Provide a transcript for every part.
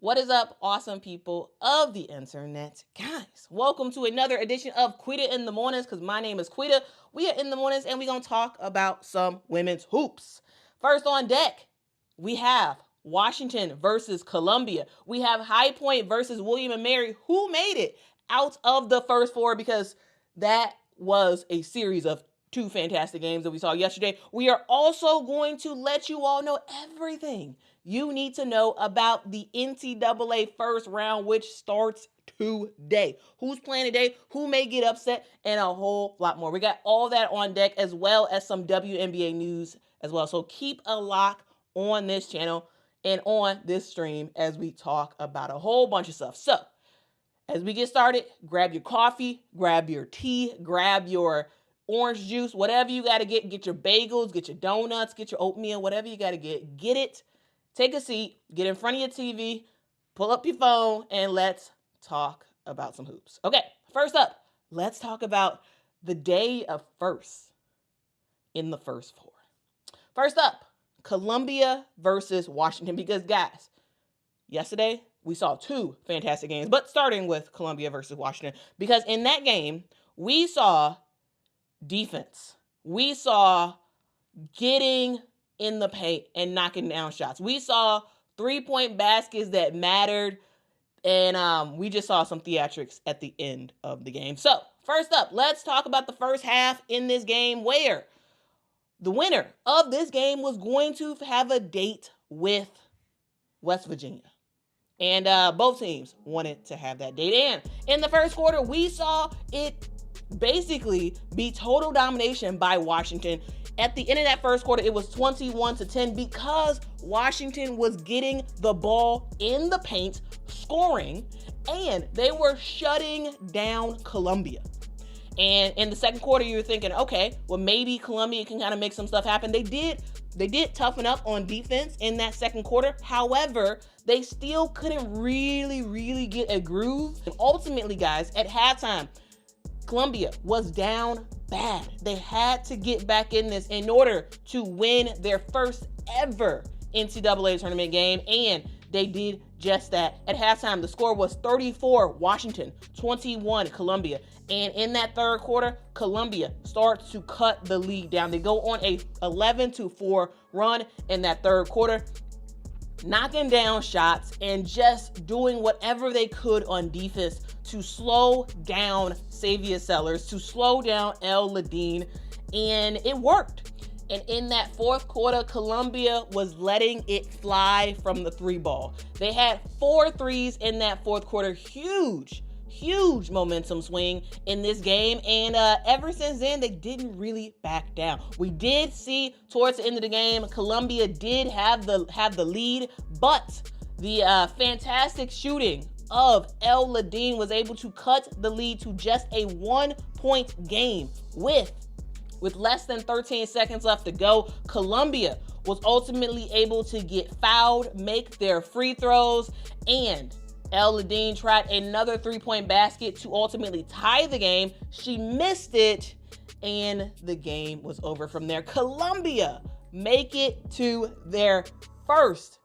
What is up, awesome people of the internet? Guys, welcome to another edition of Quita in the Mornings, because my name is Quita. We are in the mornings, and we're going to talk about some women's hoops. First on deck, we have Washington versus Columbia. We have High Point versus William and Mary, who made it out of the first four, because that was a series of two fantastic games that we saw yesterday. We are also going to let you all know everything you need to know about the NCAA first round, which starts today. Who's playing today, who may get upset, and a whole lot more. We got all that on deck, as well as some WNBA news as well. So keep a lock on this channel and on this stream as we talk about a whole bunch of stuff. So as we get started, grab your coffee, grab your tea, grab your orange juice, whatever you got to get your bagels, get your donuts, get your oatmeal, whatever you got to get it. Take a seat, get in front of your TV, pull up your phone, and let's talk about some hoops. Okay, first up, let's talk about the day of first in the first four. First up, Columbia versus Washington, because guys, yesterday we saw two fantastic games, but starting with Columbia versus Washington, because in that game, we saw defense. We saw getting in the paint and knocking down shots. We saw 3-point baskets that mattered, and we just saw some theatrics at the end of the game. So first up, let's talk about the first half in this game, where the winner of this game was going to have a date with West Virginia. And both teams wanted to have that date. And in the first quarter, we saw it basically be total domination by Washington. At the end of that first quarter, it was 21-10 because Washington was getting the ball in the paint, scoring, and they were shutting down Columbia. And in the second quarter, you were thinking, okay, well, maybe Columbia can kind of make some stuff happen. They did toughen up on defense in that second quarter. However, they still couldn't really get a groove. And ultimately, guys, at halftime, Columbia was down bad. They had to get back in this in order to win their first ever NCAA tournament game, and they did just that. At halftime, the score was 34 Washington, 21 Columbia. And in that third quarter, Columbia starts to cut the lead down. They go on a 11-4 run in that third quarter, knocking down shots and just doing whatever they could on defense to slow down Xavier Sellers, to slow down El Ladine, and it worked. And in that fourth quarter, Columbia was letting it fly from the three ball. They had 4 threes in that fourth quarter. Huge momentum swing in this game, and ever since then, they didn't really back down. We did see towards the end of the game, Columbia did have the lead, but the fantastic shooting of El Ladine was able to cut the lead to just a 1-point game with less than 13 seconds left to go. Columbia was ultimately able to get fouled, make their free throws, and El Ladine tried another 3-point basket to ultimately tie the game. She missed it, and the game was over from there. Columbia make it to their first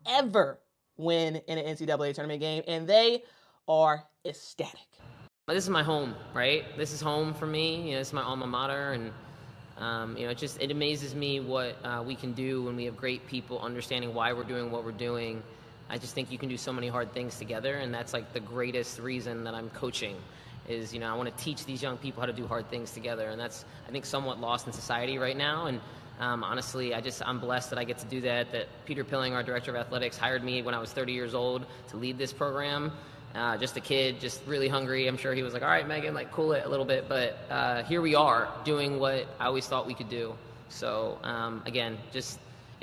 ever win in an NCAA tournament game, and they are ecstatic. This is my home, right? This is home for me. This is my alma mater, and it amazes me what we can do when we have great people understanding why we're doing what we're doing. I just think you can do so many hard things together, and that's like the greatest reason that I'm coaching is, I want to teach these young people how to do hard things together, and that's, I think, somewhat lost in society right now. And honestly, I'm blessed that I get to do that Peter Pilling, our director of athletics, hired me when I was 30 years old to lead this program. Just a kid, just really hungry. I'm sure he was like, all right, Megan, like cool it a little bit. But here we are doing what I always thought we could do. So again, it's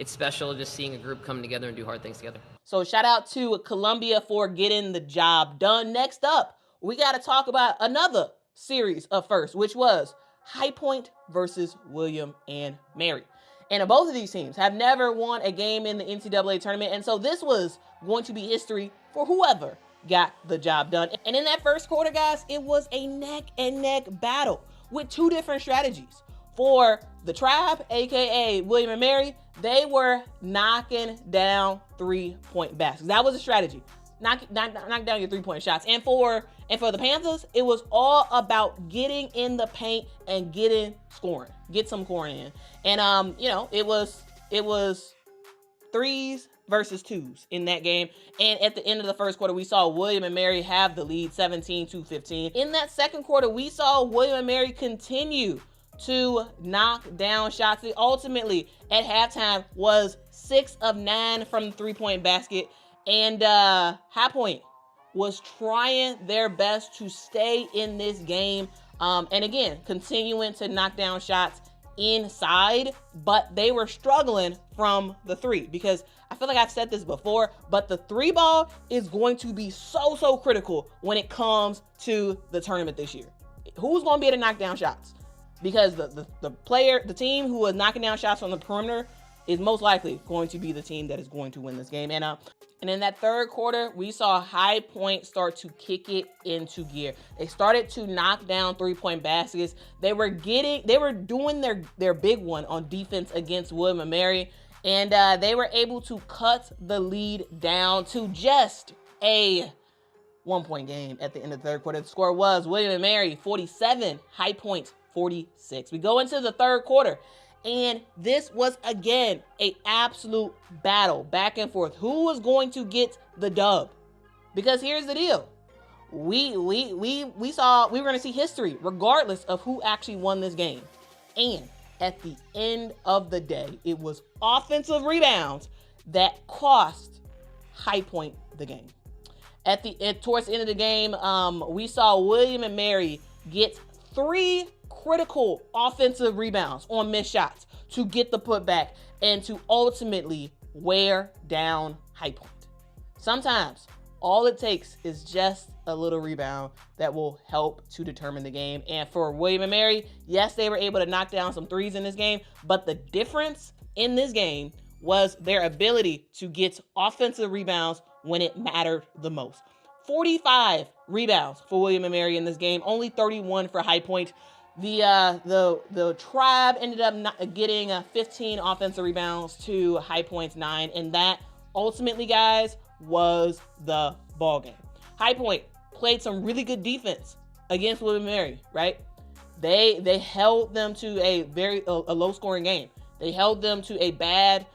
special just seeing a group come together and do hard things together. So shout out to Columbia for getting the job done. Next up, we got to talk about another series of firsts, which was High Point versus William and Mary. And both of these teams have never won a game in the NCAA tournament. And so this was going to be history for whoever got the job done. And in that first quarter, guys, it was a neck and neck battle with two different strategies. For the Tribe, aka William and Mary, they were knocking down 3-point baskets. That was a strategy. Knock down your 3-point shots. And for the Panthers, it was all about getting in the paint and scoring. Get some scoring in. And it was threes versus twos in that game. And at the end of the first quarter, we saw William and Mary have the lead 17-15. In that second quarter, we saw William and Mary continue to knock down shots. They ultimately, at halftime, was 6 of 9 from the 3-point basket. And High Point was trying their best to stay in this game. And again, continuing to knock down shots inside, but they were struggling from the three, because I feel like I've said this before, but the 3 ball is going to be so critical when it comes to the tournament this year. Who's going to be able to knock down shots? Because the team who is knocking down shots on the perimeter is most likely going to be the team that is going to win this game. And in that third quarter, we saw High Point start to kick it into gear. They started to knock down 3-point baskets. They were doing their big one on defense against William and Mary. And they were able to cut the lead down to just a 1-point game at the end of the third quarter. The score was William and Mary 47, High Point 46. We go into the third quarter, and this was again an absolute battle back and forth. Who was going to get the dub? Because here's the deal. We saw we were going to see history regardless of who actually won this game. And at the end of the day, it was offensive rebounds that cost High Point the game. Towards the end of the game, we saw William and Mary get 3 critical offensive rebounds on missed shots to get the putback and to ultimately wear down High Point. Sometimes all it takes is just a little rebound that will help to determine the game. And for William and Mary, yes, they were able to knock down some threes in this game, but the difference in this game was their ability to get offensive rebounds when it mattered the most. 45 rebounds for William and Mary in this game, only 31 for High Point. The Tribe ended up getting 15 offensive rebounds to High Point's 9, and that ultimately, guys, was the ball game. High Point played some really good defense against William and Mary, right? They held them to a low scoring game. They held them to a bad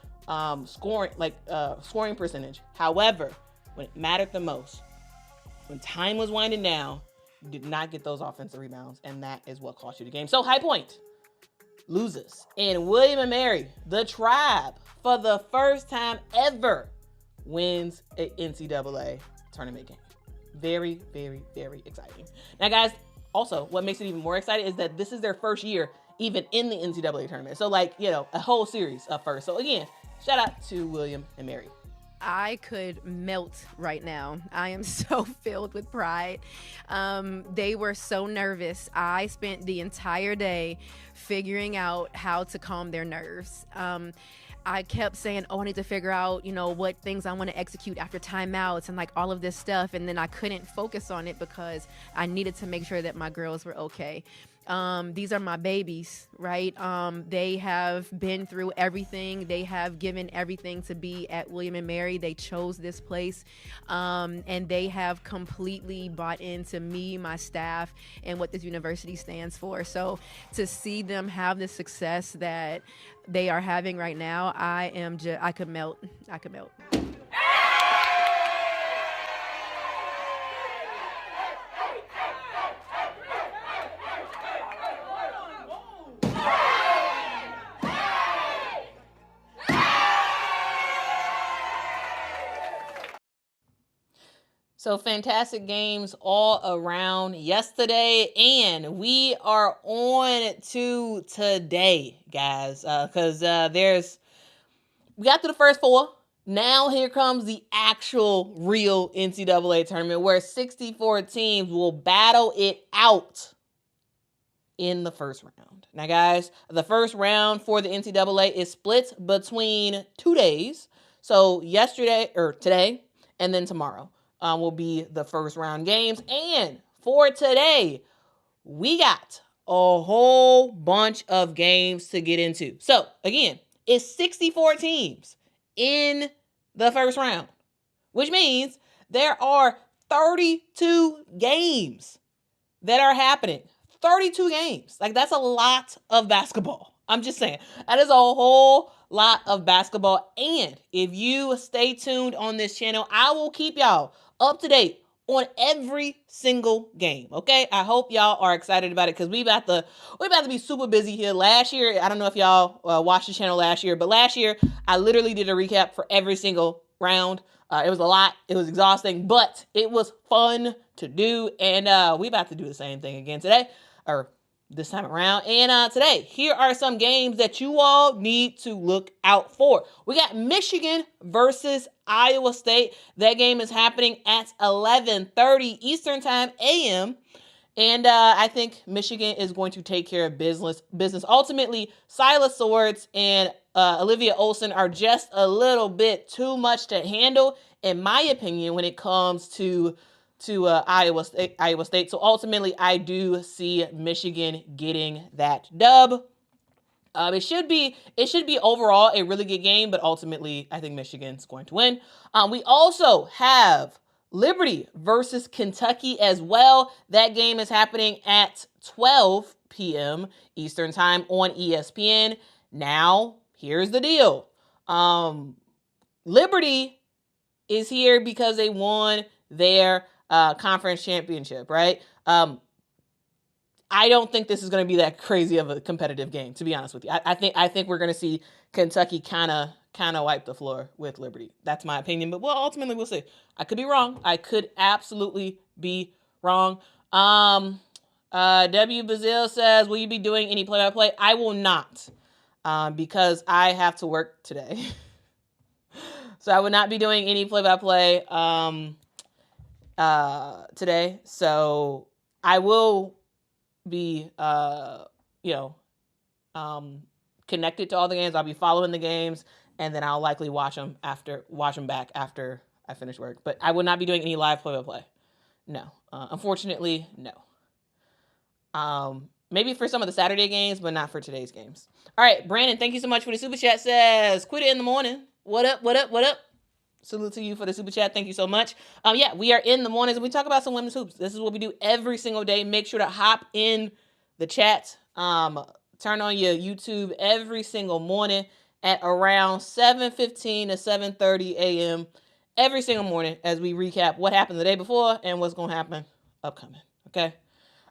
scoring percentage. However, when it mattered the most, when time was winding down, you did not get those offensive rebounds, and that is what cost you the game. So High Point loses, and William and Mary, the Tribe, for the first time ever, wins an NCAA tournament game. Very, very, very exciting. Now, guys, also, what makes it even more exciting is that this is their first year even in the NCAA tournament. So, a whole series of first. So, again, shout out to William and Mary. I could melt right now. I am so filled with pride. They were so nervous. I spent the entire day figuring out how to calm their nerves. I kept saying, I need to figure out, what things I want to execute after timeouts and all of this stuff. And then I couldn't focus on it because I needed to make sure that my girls were okay. These are my babies, right? They have been through everything. They have given everything to be at William and Mary. They chose this place, and they have completely bought into me, my staff, and what this university stands for. So to see them have the success that they are having right now, I could melt. I could melt. So fantastic games all around yesterday, and we are on to today, guys, because we got to the first 4. Now here comes the actual real NCAA tournament where 64 teams will battle it out in the first round. Now, guys, the first round for the NCAA is split between 2 days. So today and then tomorrow. Will be the first round games. And for today, we got a whole bunch of games to get into. So, again, it's 64 teams in the first round, which means there are 32 games that are happening. 32 games. Like, that's a lot of basketball. I'm just saying. That is a whole lot of basketball. And if you stay tuned on this channel, I will keep y'all up to date on every single game. Okay? I hope y'all are excited about it because we about to be super busy here. Last year, I don't know if y'all watched the channel last year, but last year I literally did a recap for every single round. It was a lot. It was exhausting, but it was fun to do. And we about to do the same thing again today, or this time around. And today, here are some games that you all need to look out for. We got Michigan versus Iowa State. That game is happening at 11:30 Eastern Time a.m. And I think Michigan is going to take care of business. Ultimately, Silas Swords and Olivia Olson are just a little bit too much to handle, in my opinion, when it comes to Iowa State. So ultimately, I do see Michigan getting that dub. It should be overall a really good game, but ultimately, I think Michigan's going to win. We also have Liberty versus Kentucky as well. That game is happening at 12 p.m. Eastern Time on ESPN. Now, here's the deal. Liberty is here because they won their conference championship, right? I don't think this is going to be that crazy of a competitive game, to be honest with you. I think we're going to see Kentucky kind of wipe the floor with Liberty. That's my opinion, but ultimately we'll see. I could be wrong. I could absolutely be wrong. W. Bazil says, will you be doing any play-by-play? I will not, because I have to work today. So I will not be doing any play-by-play today. So I will be connected to all the games. I'll be following the games, and then I'll likely watch them back after I finish work. But I will not be doing any live play-by-play. No. Unfortunately, no. Maybe for some of the Saturday games, but not for today's games. All right, Brandon, thank you so much for the super chat. Says, quit it in the morning. What up? Salute to you for the super chat. Thank you so much. Yeah, we are in the mornings and we talk about some women's hoops. This is what we do every single day. Make sure to hop in the chat. Turn on your YouTube every single morning at around 7:15 to 7:30 a.m. every single morning as we recap what happened the day before and what's going to happen upcoming. Okay.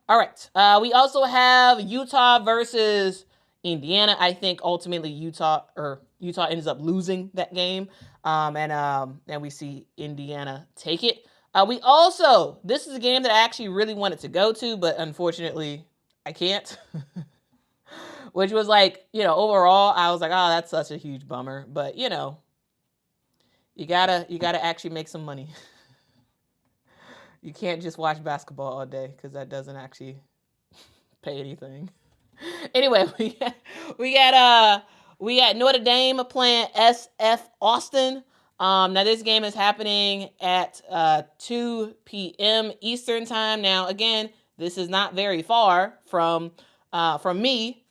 All right. We also have Utah versus Indiana. I think ultimately Utah ends up losing that game. And we see Indiana take it. This is a game that I actually really wanted to go to, but unfortunately I can't. Which was like, overall, I was like, oh, that's such a huge bummer. But you gotta actually make some money. You can't just watch basketball all day because that doesn't actually pay anything. Anyway, we got Notre Dame playing SF Austin. Now this game is happening at 2 p.m. Eastern Time. Now again, this is not very far from me,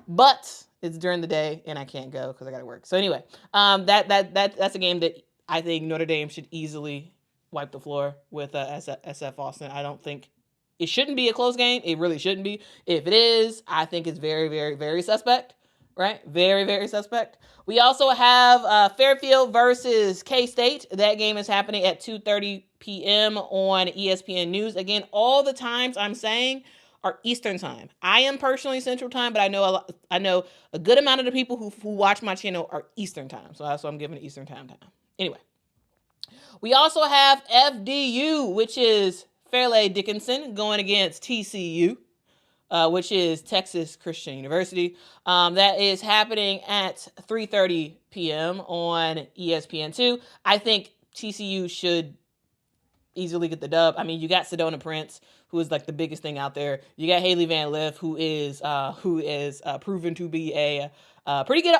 but it's during the day and I can't go because I got to work. So anyway, that's a game that I think Notre Dame should easily wipe the floor with SF Austin. I don't think it shouldn't be a close game. It really shouldn't be. If it is, I think it's very, very, very suspect. Right? Very, very suspect. We also have Fairfield versus K-State. That game is happening at 2:30 p.m. on ESPN News. Again, all the times I'm saying are Eastern Time. I am personally Central Time, but I know a good amount of the people who watch my channel are Eastern Time. So that's why I'm giving it Eastern Time. Anyway. We also have FDU, which is Fairleigh Dickinson, going against TCU, which is Texas Christian University. That is happening at 3:30 p.m. on ESPN2. I think TCU should easily get the dub. I mean, you got Sedona Prince, who is like the biggest thing out there. You got Haley Van Lith, who is proven to be a pretty good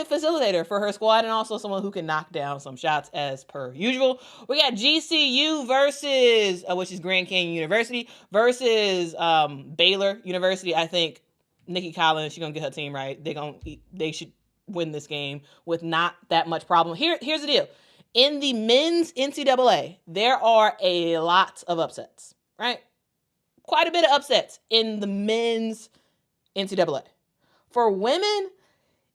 facilitator for her squad, and also someone who can knock down some shots as per usual. We got GCU versus, which is Grand Canyon University, versus Baylor University. I think Nikki Collins, she's gonna get her team right. They should win this game with not that much problem. Here's the deal. In the men's NCAA, there are a lot of upsets, right? Quite a bit of upsets in the men's NCAA. For women,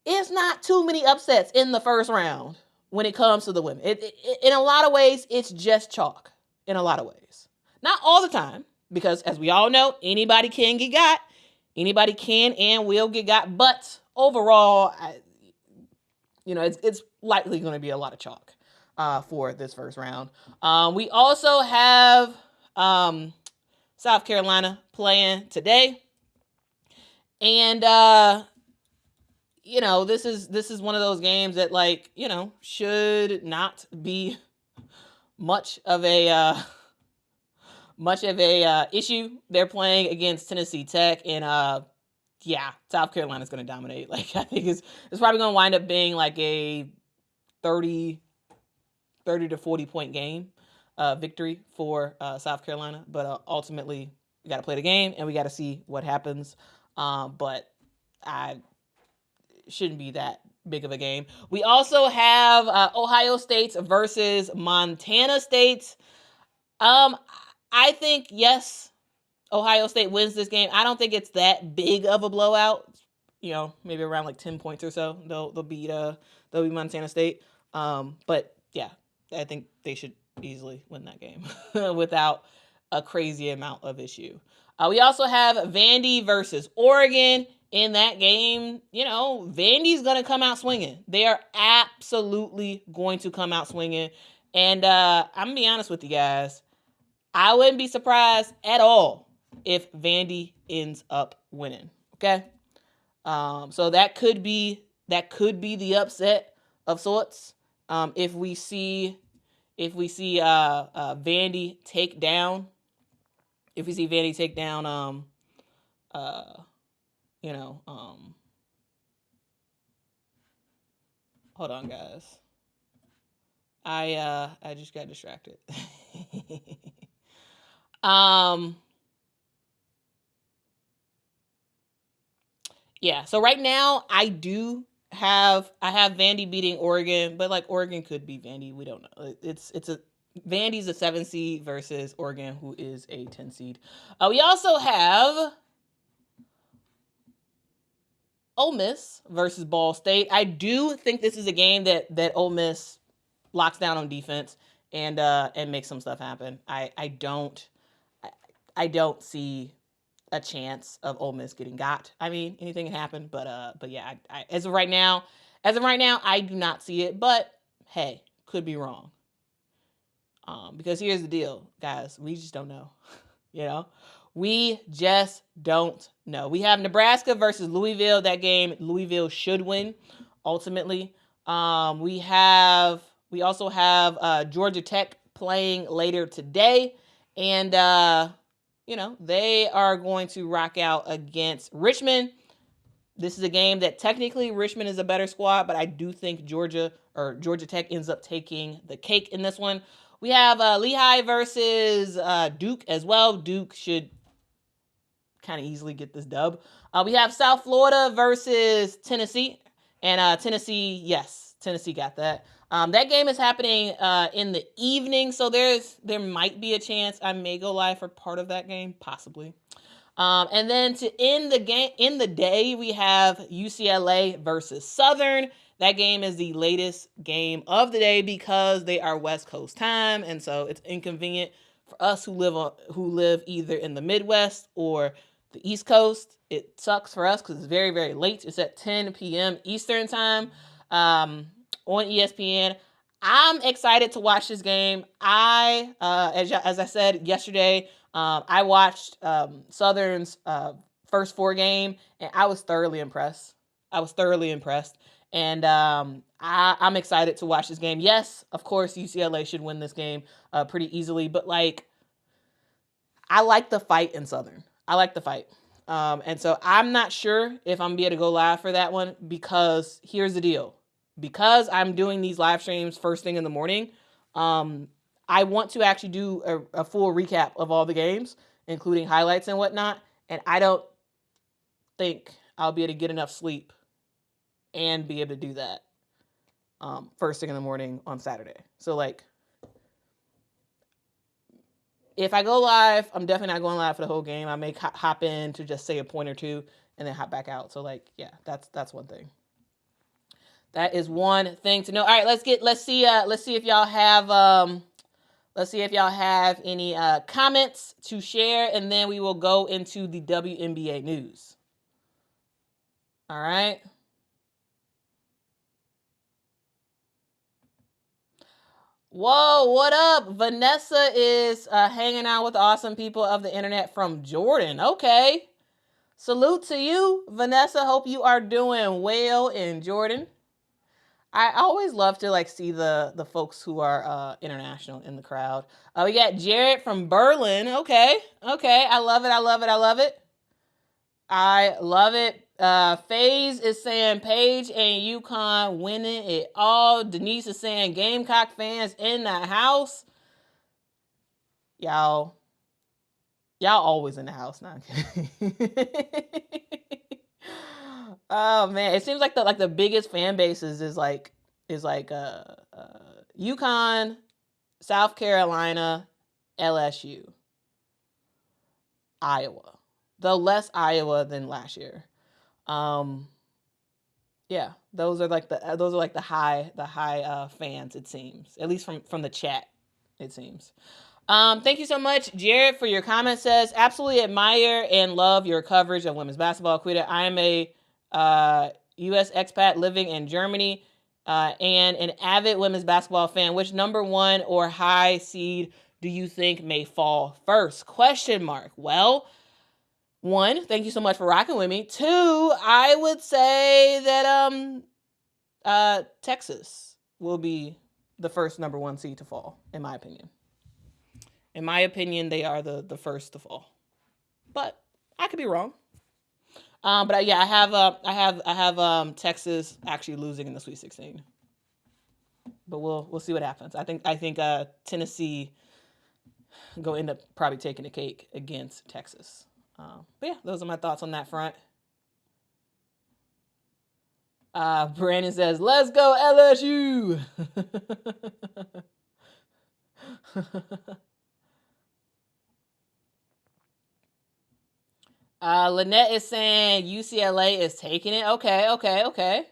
it's not too many upsets in the first round when it comes to the women. In a lot of ways, it's just chalk. In a lot of ways. Not all the time, because as we all know, anybody can get got. Anybody can and will get got. But overall, it's likely going to be a lot of chalk for this first round. We also have South Carolina playing today. And, this is one of those games that, should not be much of a issue. They're playing against Tennessee Tech, and South Carolina's going to dominate. I think it's probably going to wind up being like a 30 to 40 point game victory for South Carolina. But ultimately, we got to play the game, and we got to see what happens. But I shouldn't be that big of a game. We also have Ohio State versus Montana State. I think, yes, Ohio State wins this game. I don't think it's that big of a blowout. Maybe around like 10 points or so. They'll beat Montana State. But yeah, I think they should easily win that game without a crazy amount of issue. We also have Vandy versus Oregon. In that game, Vandy's going to come out swinging. They are absolutely going to come out swinging. And I'm going to be honest with you guys. I wouldn't be surprised at all if Vandy ends up winning. Okay? So that could be the upset of sorts. If we see Vandy take down, hold on, guys. I just got distracted. So right now I have Vandy beating Oregon, but Oregon could beat Vandy. We don't know. Vandy's a 7 seed versus Oregon, who is a 10 seed. We also have Ole Miss versus Ball State. I do think this is a game that Ole Miss locks down on defense and makes some stuff happen. I don't see a chance of Ole Miss getting got. I mean, anything can happen, but yeah, as of right now, I do not see it. But hey, could be wrong. Because here's the deal, guys. We just don't know. We just don't know. We have Nebraska versus Louisville. That game, Louisville should win, ultimately. We also have Georgia Tech playing later today. And, they are going to rock out against Richmond. This is a game that technically Richmond is a better squad, but I do think Georgia Tech ends up taking the cake in this one. We have Lehigh versus Duke as well. Duke should kind of easily get this dub. We have South Florida versus Tennessee. And Tennessee got that. That game is happening in the evening, so there might be a chance I may go live for part of that game, possibly. And then to end the game in the day, we have UCLA versus Southern. That game is the latest game of the day because they are West Coast time, and so it's inconvenient for us who live either in the Midwest or the East Coast. It sucks for us because it's very, very late. It's at 10 p.m. Eastern time on ESPN. I'm excited to watch this game. As I said yesterday, I watched Southern's first 4 game, and I was thoroughly impressed. And I'm excited to watch this game. Yes, of course, UCLA should win this game pretty easily. But, I like the fight in Southern. I like the fight. And so I'm not sure if I'm gonna be able to go live for that one, because here's the deal. Because I'm doing these live streams first thing in the morning, I want to actually do a full recap of all the games, including highlights and whatnot. And I don't think I'll be able to get enough sleep and be able to do that first thing in the morning on Saturday. So like, if I go live, I'm definitely not going live for the whole game. I may hop in to just say a point or two and then hop back out. So like, yeah, that's one thing. That is one thing to know. All right, let's see if y'all have any comments to share, and then we will go into the WNBA news. All right. Whoa, what up? Vanessa is hanging out with awesome people of the internet from Jordan. Okay. Salute to you, Vanessa. Hope you are doing well in Jordan. I always love to like see the folks who are international in the crowd. We got Jared from Berlin. Okay. I love it. FaZe is saying Paige and UConn winning it all. Denise is saying Gamecock fans in the house. Y'all always in the house now. Oh man, it seems like the biggest fan bases is UConn, South Carolina, LSU, Iowa. Though less Iowa than last year. Yeah, those are like the high fans, it seems. At least from the chat, it seems. Thank you so much, Jared, for your comment. Says, absolutely admire and love your coverage of women's basketball. Quita, I am a U.S. expat living in Germany and an avid women's basketball fan. Which number one or high seed do you think may fall first? ? Well, one, thank you so much for rocking with me. Two, I would say that Texas will be the first number one seed to fall, in my opinion. In my opinion, they are the first to fall. But I could be wrong. But yeah, I have Texas actually losing in the Sweet 16. But we'll see what happens. I think Tennessee go end up probably taking the cake against Texas. But yeah, those are my thoughts on that front. Brandon says, let's go LSU. Lynette is saying UCLA is taking it. Okay.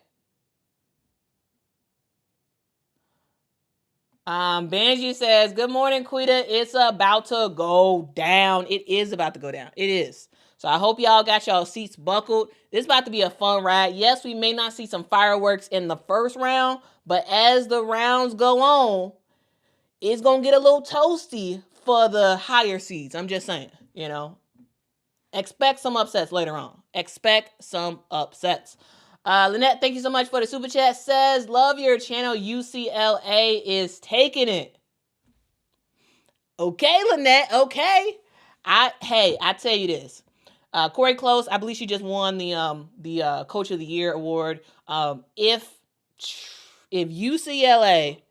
Banji says, good morning, Quita. It's about to go down. It is about to go down. It is. So I hope y'all got y'all seats buckled. This is about to be a fun ride. Yes, we may not see some fireworks in the first round, but as the rounds go on, it's going to get a little toasty for the higher seeds. I'm just saying, expect some upsets later on. Lynette, thank you so much for the super chat. Says, love your channel. UCLA is taking it. Okay, Lynette. Okay. I tell you this. Corey Close, I believe she just won the Coach of the Year award. If UCLA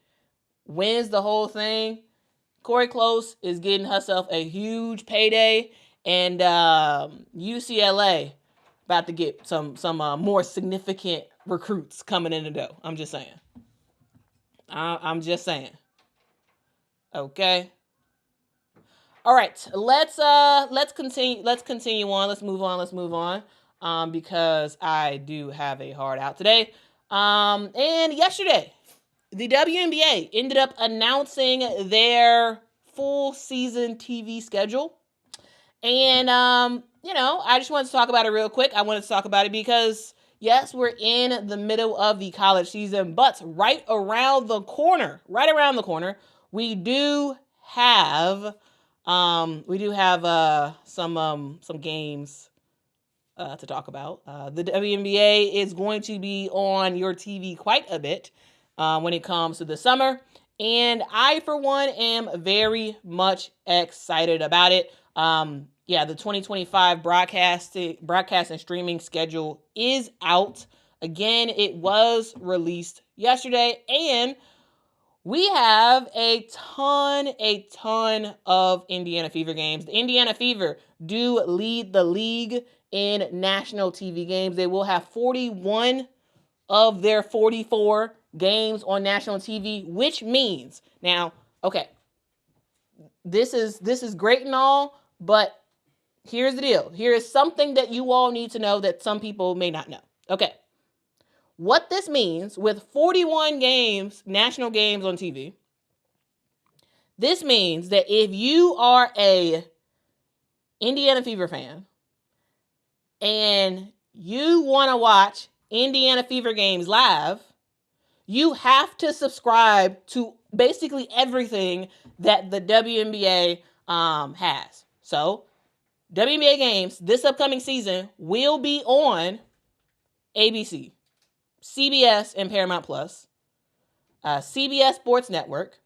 wins the whole thing, Corey Close is getting herself a huge payday, and UCLA about to get some more significant recruits coming in the door. I'm just saying. I'm just saying. Okay. All right. Let's continue. Let's continue on. Let's move on. Because I do have a hard out today. And yesterday, the WNBA ended up announcing their full season TV schedule. And, I just wanted to talk about it real quick. I wanted to talk about it because, yes, we're in the middle of the college season, but right around the corner, we do have some games to talk about. The WNBA is going to be on your TV quite a bit when it comes to the summer. And I, for one, am very much excited about it. the 2025 broadcast and streaming schedule is out. Again, it was released yesterday, and we have a ton of Indiana Fever games. The Indiana Fever do lead the league in national TV games. They will have 41 of their 44 games on national TV, which means, now, okay, this is great and all, but here's the deal. Here is something that you all need to know that some people may not know. Okay. What this means, with 41 games, national games on TV, this means that if you are a Indiana Fever fan and you want to watch Indiana Fever games live, you have to subscribe to basically everything that the WNBA has. So, WNBA games this upcoming season will be on ABC, CBS and Paramount Plus, CBS Sports Network,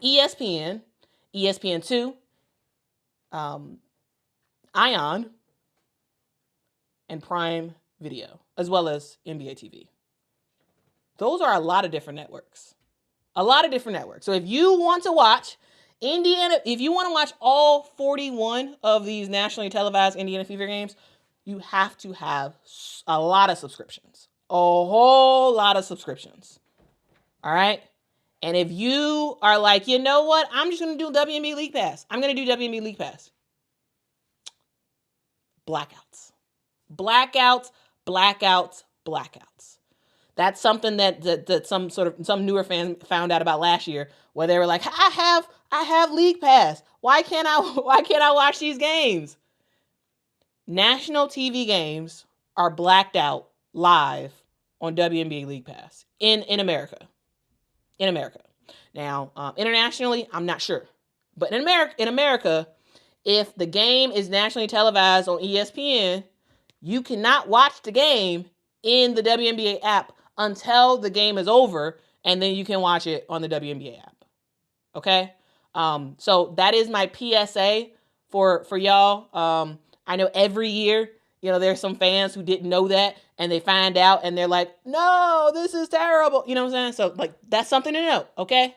ESPN, ESPN2, Ion, and Prime Video, as well as NBA TV. Those are a lot of different networks. So if you want to watch all 41 of these nationally televised Indiana Fever games, you have to have a lot of subscriptions. A whole lot of subscriptions. All right? And if you are like, you know what? I'm just going to do WNBA League Pass. I'm going to do WNBA League Pass. Blackouts. That's something that some newer fans found out about last year, where they were like, I have League Pass. Why can't I watch these games? National TV games are blacked out live on WNBA League Pass in America. Now, internationally, I'm not sure, but in America, if the game is nationally televised on ESPN, you cannot watch the game in the WNBA app until the game is over, and then you can watch it on the WNBA app. Okay? So that is my PSA for y'all. I know every year, there's some fans who didn't know that, and they find out, and they're like, no, this is terrible. You know what I'm saying? So, that's something to note, okay?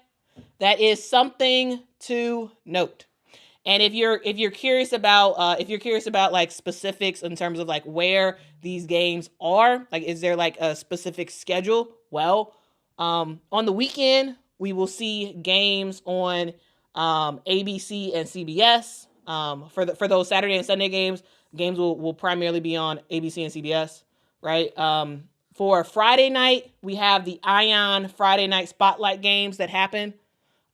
That is something to note. And if you're curious about like specifics in terms of like where these games are, like is there like a specific schedule? Well, on the weekend we will see games on ABC and CBS. For those Saturday and Sunday games will primarily be on ABC and CBS, right? For Friday night we have the Ion Friday night spotlight games that happen,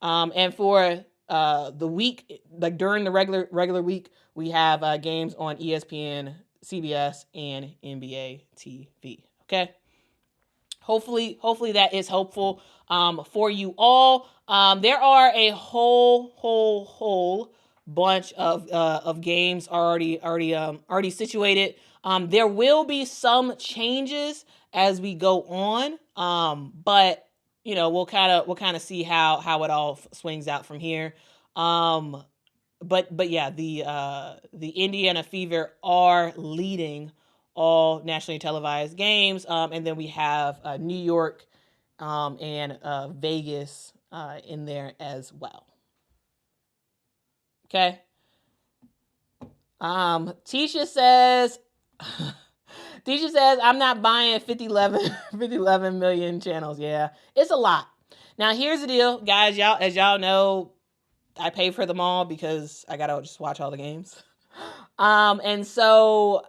and for the week, like during the regular week, we have games on ESPN, CBS, and NBA TV. Okay. Hopefully that is helpful for you all. There are a whole bunch of games already situated. There will be some changes as we go on, but we'll kind of see how it all swings out from here. But yeah, the Indiana Fever are leading all nationally televised games, and then we have New York and Vegas in there as well. Okay. Tisha says I'm not buying 5011 million channels. Yeah, it's a lot. Now here's the deal, guys. As y'all know, I pay for them all because I gotta just watch all the games. And so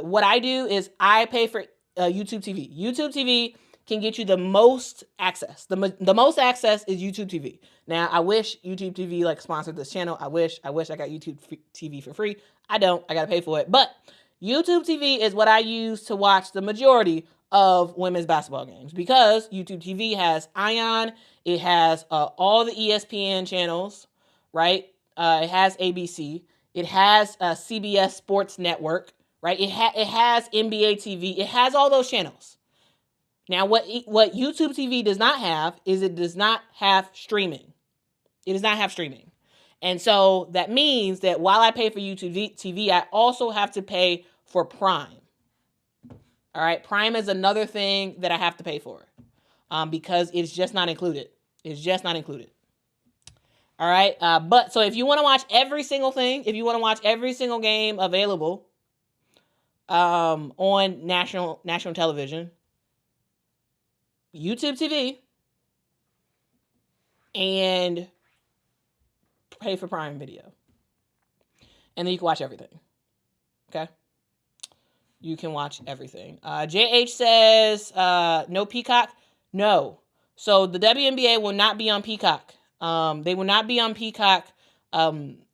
what I do is I pay for YouTube TV. YouTube TV can get you the most access. The most access is YouTube TV. Now, I wish YouTube TV sponsored this channel. I wish I got YouTube TV for free. I don't. I gotta pay for it. But YouTube TV is what I use to watch the majority of women's basketball games, because YouTube TV has Ion, it has all the ESPN channels, right? It has ABC, it has CBS Sports Network, right? It has NBA TV, it has all those channels. Now, what YouTube TV does not have is it does not have streaming. It does not have streaming. And so that means that while I pay for YouTube TV, I also have to pay for Prime. All right, Prime is another thing that I have to pay for because it's just not included. It's just not included. All right, but so if you want to watch every single thing, if you want to watch every single game available on national television, YouTube TV, and pay for Prime Video, and then you can watch everything. Okay. You can watch everything. JH says, no Peacock? No. So the WNBA will not be on Peacock. They will not be on Peacock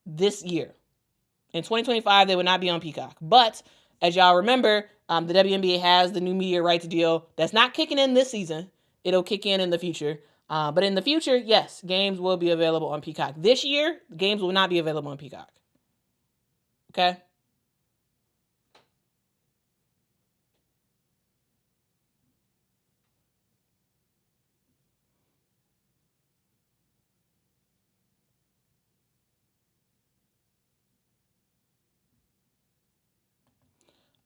this year. In 2025, they will not be on Peacock. But as y'all remember, the WNBA has the new media rights deal that's not kicking in this season. It'll kick in the future. But in the future, yes, games will be available on Peacock. This year, games will not be available on Peacock. Okay?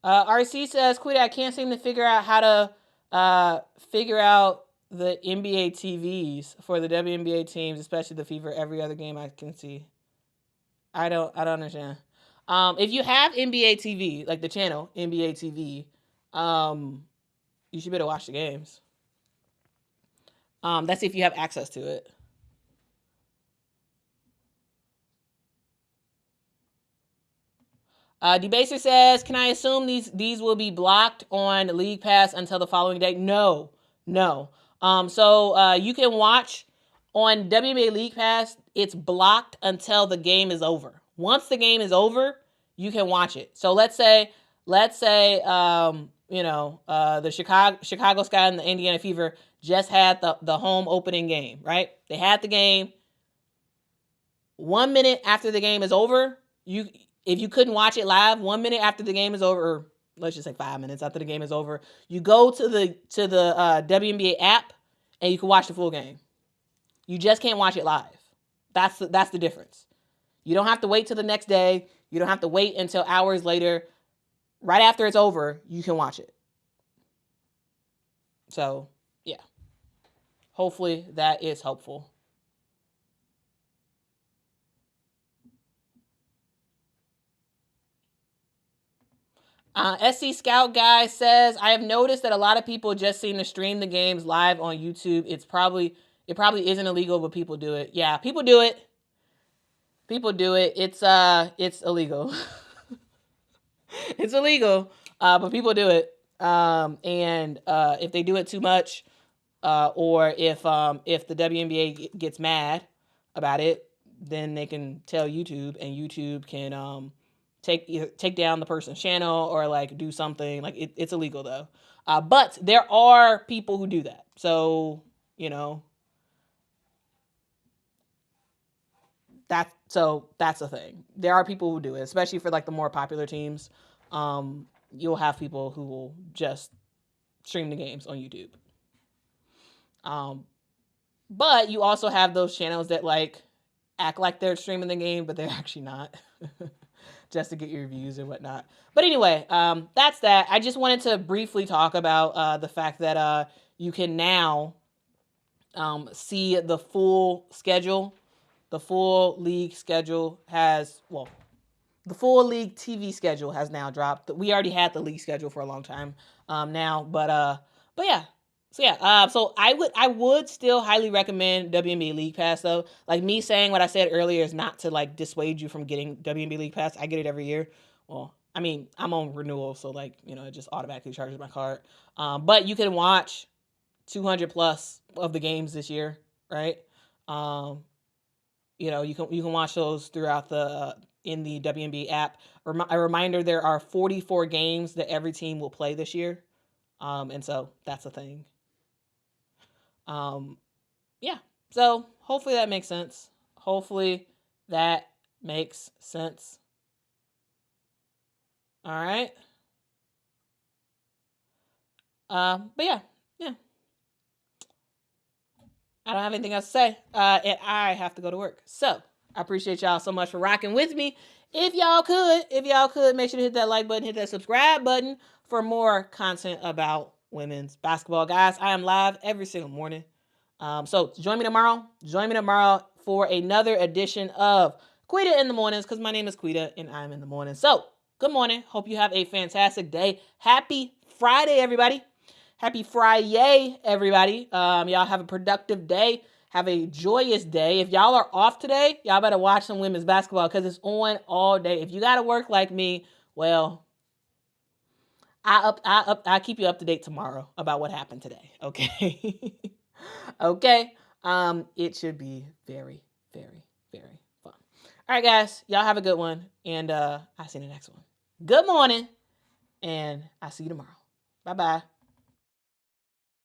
RC says, Quita, I can't seem to figure out how to figure out the NBA TVs for the WNBA teams, especially the Fever. Every other game I can see. I don't understand. If you have NBA TV, like the channel NBA TV, you should be able to watch the games. That's if you have access to it. Debaser says, can I assume these will be blocked on League Pass until the following day? No. So you can watch on WNBA League Pass. It's blocked until the game is over. Once the game is over, you can watch it. So let's say the Chicago Sky and the Indiana Fever just had the home opening game, right? They had the game. 1 minute after the game is over, if you couldn't watch it live, 1 minute after the game is over, or let's just say 5 minutes after the game is over, you go to the WNBA app and you can watch the full game. You just can't watch it live. That's the difference. You don't have to wait till the next day. You don't have to wait until hours later. Right after it's over, you can watch it. So, yeah. Hopefully that is helpful. SC Scout Guy says, I have noticed that a lot of people just seem to stream the games live on YouTube. It probably isn't illegal, but people do it. Yeah, people do it. It's illegal. It's illegal, but people do it. And if they do it too much, or if the WNBA gets mad about it, then they can tell YouTube, and YouTube can take down the person's channel or like do something. Like it's illegal though. But there are people who do that. So, that's a thing. There are people who do it, especially for like the more popular teams. You'll have people who will just stream the games on YouTube. But you also have those channels that like act like they're streaming the game, but they're actually not. Just to get your views and whatnot. But anyway, that's that. I just wanted to briefly talk about the fact that you can now see the full schedule. The full league schedule the full league TV schedule has now dropped. We already had the league schedule for a long time now, but yeah. So I would still highly recommend WNBA League Pass though. Like me saying what I said earlier is not to like dissuade you from getting WNBA League Pass. I get it every year. Well, I mean, I'm on renewal, so like, it just automatically charges my card. But you can watch 200 plus of the games this year, right? You can watch those throughout in the WNBA app. A reminder, there are 44 games that every team will play this year. And so that's a thing. Yeah. So hopefully that makes sense. All right. But yeah. I don't have anything else to say. And I have to go to work. So, all I appreciate y'all so much for rocking with me. If y'all could, make sure to hit that like button, hit that subscribe button for more content about women's basketball. Guys, I am live every single morning. So join me tomorrow. For another edition of Quita in the Mornings, because my name is Quita and I'm in the morning. So good morning. Hope you have a fantastic day. Happy Friday, everybody. Happy Friday, everybody. Y'all have a productive day. Have a joyous day. If y'all are off today, y'all better watch some women's basketball because it's on all day. If you got to work like me, well, I'll keep you up to date tomorrow about what happened today. Okay. Okay. It should be very, very, very fun. All right, guys. Y'all have a good one. And I'll see you in the next one. Good morning. And I'll see you tomorrow. Bye-bye.